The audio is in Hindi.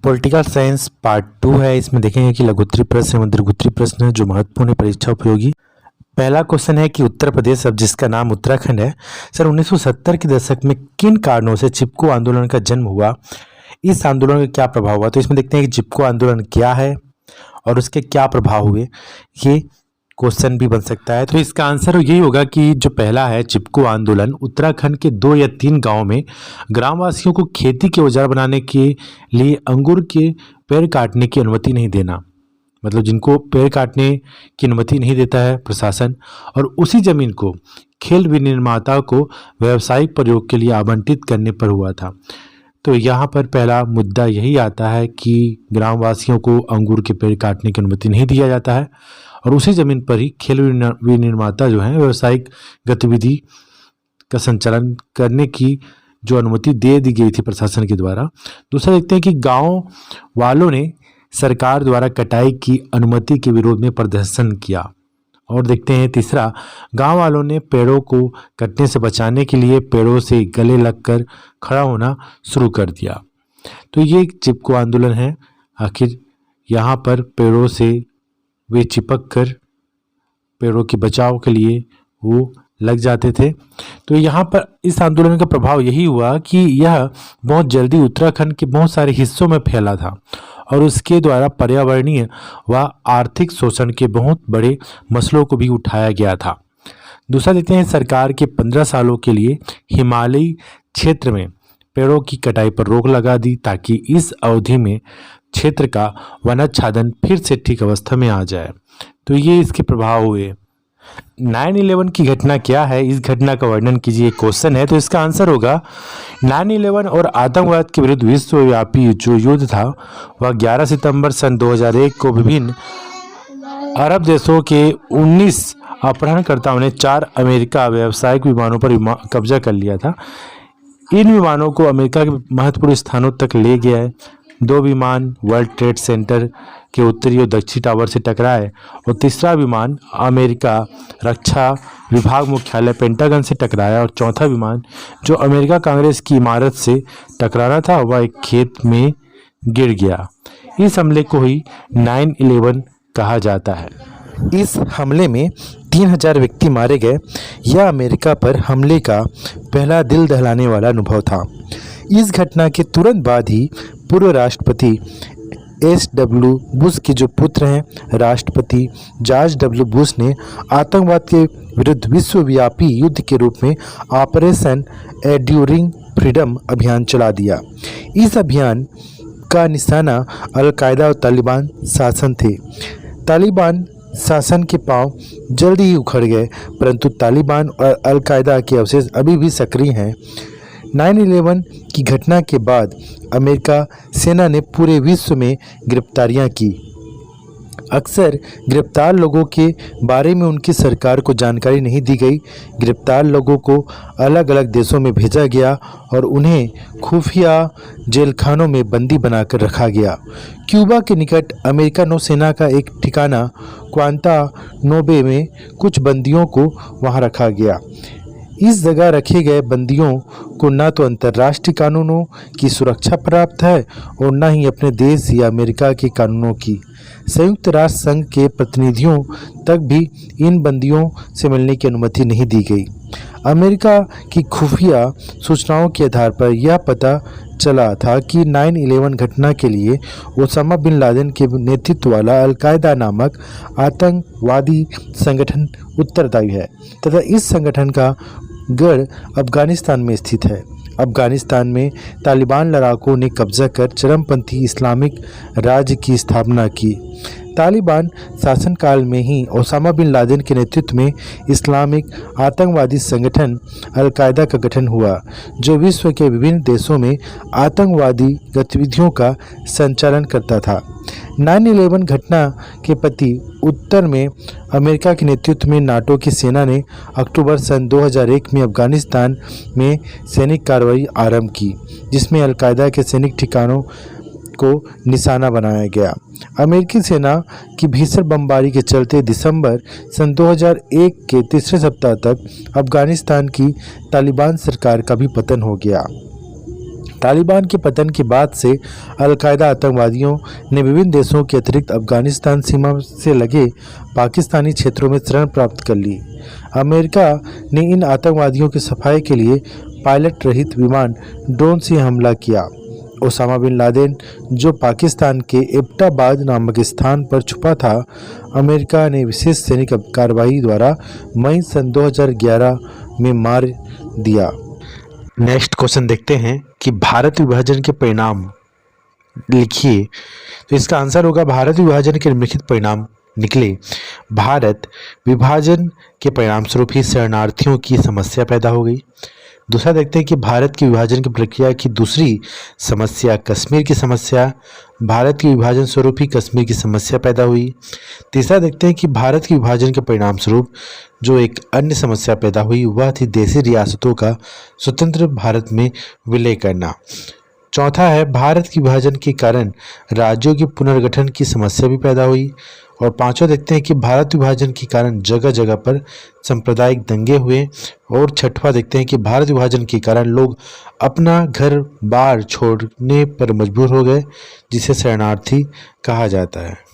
पॉलिटिकल साइंस पार्ट 2 है। इसमें देखेंगे कि लघुत्तरीय प्रश्न एवं दीर्घोत्तरीय प्रश्न है जो महत्वपूर्ण है, परीक्षा उपयोगी। पहला क्वेश्चन है कि उत्तर प्रदेश, अब जिसका नाम उत्तराखंड है, सर 1970 के दशक में किन कारणों से चिपको आंदोलन का जन्म हुआ? इस आंदोलन का क्या प्रभाव हुआ? तो इसमें देखते हैं कि चिपको आंदोलन क्या है और उसके क्या प्रभाव हुए, ये क्वेश्चन भी बन सकता है। तो इसका आंसर यही होगा कि जो पहला है, चिपको आंदोलन उत्तराखंड के 2 या 3 गांवों में ग्रामवासियों को खेती के औजार बनाने के लिए अंगूर के पेड़ काटने की अनुमति नहीं देना, मतलब जिनको पेड़ काटने की अनुमति नहीं देता है प्रशासन, और उसी जमीन को खेल विनिर्माता को व्यावसायिक प्रयोग के लिए आवंटित करने पर हुआ था। तो यहाँ पर पहला मुद्दा यही आता है कि ग्रामवासियों को अंगूर के पेड़ काटने की अनुमति नहीं दिया जाता है और उसी जमीन पर ही खेल विनिर्माता जो है व्यावसायिक गतिविधि का संचालन करने की जो अनुमति दे दी गई थी प्रशासन के द्वारा। दूसरा देखते हैं कि गांव वालों ने सरकार द्वारा कटाई की अनुमति के विरोध में प्रदर्शन किया। और देखते हैं तीसरा, गांव वालों ने पेड़ों को कटने से बचाने के लिए पेड़ों से गले लगकर खड़ा होना शुरू कर दिया। तो ये चिपको आंदोलन है। आखिर यहाँ पर पेड़ों से वे चिपक कर पेड़ों के बचाव के लिए वो लग जाते थे। तो यहाँ पर इस आंदोलन का प्रभाव यही हुआ कि यह बहुत जल्दी उत्तराखंड के बहुत सारे हिस्सों में फैला था और उसके द्वारा पर्यावरणीय व आर्थिक शोषण के बहुत बड़े मसलों को भी उठाया गया था। दूसरा देखते हैं, सरकार के 15 सालों के लिए हिमालयी क्षेत्र में पेड़ों की कटाई पर रोक लगा दी ताकि इस अवधि में क्षेत्र का वनाच्छादन फिर से ठीक अवस्था में आ जाए। तो ये इसके प्रभाव हुए। 9/11 की घटना क्या है, इस घटना का वर्णन कीजिए, क्वेश्चन है। तो इसका आंसर होगा 9/11 और आतंकवाद के विरुद्ध विश्वव्यापी जो युद्ध था वह 11 सितंबर सन 2001 को विभिन्न अरब देशों के 19 अपहरणकर्ताओं ने 4 अमेरिका व्यावसायिक विमानों पर कब्जा कर लिया था। इन विमानों को अमेरिका के महत्वपूर्ण स्थानों तक ले गया है। 2 विमान वर्ल्ड ट्रेड सेंटर के उत्तरी और दक्षिणी टावर से टकराए और तीसरा विमान अमेरिका रक्षा विभाग मुख्यालय पेंटागन से टकराया और चौथा विमान जो अमेरिका कांग्रेस की इमारत से टकराना था वह एक खेत में गिर गया। इस हमले को ही 9/11 कहा जाता है। इस हमले में 3000 व्यक्ति मारे गए। यह अमेरिका पर हमले का पहला दिल दहलाने वाला अनुभव था। इस घटना के तुरंत बाद ही पूर्व राष्ट्रपति SW बुश के जो पुत्र हैं राष्ट्रपति जॉर्ज W बुश ने आतंकवाद के विरुद्ध विश्वव्यापी युद्ध के रूप में ऑपरेशन एंड्यूरिंग फ्रीडम अभियान चला दिया। इस अभियान का निशाना अल-कायदा और तालिबान शासन थे। तालिबान शासन के पांव जल्दी ही उखड़ गए, परंतु तालिबान और अल-कायदा के अवशेष अभी भी सक्रिय हैं। 9/11 की घटना के बाद अमेरिका सेना ने पूरे विश्व में गिरफ्तारियां की। अक्सर गिरफ्तार लोगों के बारे में उनकी सरकार को जानकारी नहीं दी गई। गिरफ्तार लोगों को अलग अलग देशों में भेजा गया और उन्हें खुफिया जेलखानों में बंदी बनाकर रखा गया। क्यूबा के निकट अमेरिका नौसेना का एक ठिकाना ग्वांतानामो में कुछ बंदियों को वहां रखा गया। इस जगह रखे गए बंदियों को न तो अंतर्राष्ट्रीय कानूनों की सुरक्षा प्राप्त है और न ही अपने देश या अमेरिका के कानूनों की। संयुक्त राष्ट्र संघ के प्रतिनिधियों तक भी इन बंदियों से मिलने की अनुमति नहीं दी गई। अमेरिका की खुफिया सूचनाओं के आधार पर यह पता चला था कि 9/11 घटना के लिए ओसामा बिन लादेन के नेतृत्व वाला अल-कायदा नामक आतंकवादी संगठन उत्तरदायी है तथा इस संगठन का गढ़ अफगानिस्तान में स्थित है। अफगानिस्तान में तालिबान लड़ाकों ने कब्जा कर चरमपंथी इस्लामिक राज्य की स्थापना की। तालिबान शासनकाल में ही ओसामा बिन लादेन के नेतृत्व में इस्लामिक आतंकवादी संगठन अल-कायदा का गठन हुआ, जो विश्व के विभिन्न देशों में आतंकवादी गतिविधियों का संचालन करता था। 9/11 घटना के प्रति उत्तर में अमेरिका के नेतृत्व में नाटो की सेना ने अक्टूबर सन 2001 में अफगानिस्तान में सैनिक कार्रवाई आरंभ की, जिसमें अल-कायदा के सैनिक ठिकानों को निशाना बनाया गया। अमेरिकी सेना की भीषण बमबारी के चलते दिसंबर सन 2001 के तीसरे सप्ताह तक अफगानिस्तान की तालिबान सरकार का भी पतन हो गया। तालिबान के पतन के बाद से अलकायदा आतंकवादियों ने विभिन्न देशों के अतिरिक्त अफगानिस्तान सीमा से लगे पाकिस्तानी क्षेत्रों में शरण प्राप्त कर ली। अमेरिका ने इन आतंकवादियों की सफाई के लिए पायलट रहित विमान ड्रोन से हमला किया। ओसामा बिन लादेन, जो पाकिस्तान के एबटाबाद नामक स्थान पर छुपा था, अमेरिका ने विशेष सैनिक कार्रवाई द्वारा मई सन 2011 में मार दिया। नेक्स्ट क्वेश्चन देखते हैं कि भारत विभाजन के परिणाम लिखिए। तो इसका आंसर होगा भारत विभाजन के निम्नलिखित परिणाम निकले। भारत विभाजन के परिणाम स्वरूप ही शरणार्थियों की समस्या पैदा हो गई। दूसरा देखते हैं कि भारत की विभाजन की प्रक्रिया की दूसरी समस्या कश्मीर की समस्या, भारत के विभाजन स्वरूप ही कश्मीर की समस्या पैदा हुई। तीसरा देखते हैं कि भारत के विभाजन के परिणाम स्वरूप जो एक अन्य समस्या पैदा हुई वह थी देशी रियासतों का स्वतंत्र भारत में विलय करना। चौथा है भारत के विभाजन के कारण राज्यों के पुनर्गठन की समस्या भी पैदा हुई। और पांचवा देखते हैं कि भारत विभाजन के कारण जगह जगह पर सांप्रदायिक दंगे हुए। और छठवां देखते हैं कि भारत विभाजन के कारण लोग अपना घर बार छोड़ने पर मजबूर हो गए, जिसे शरणार्थी कहा जाता है।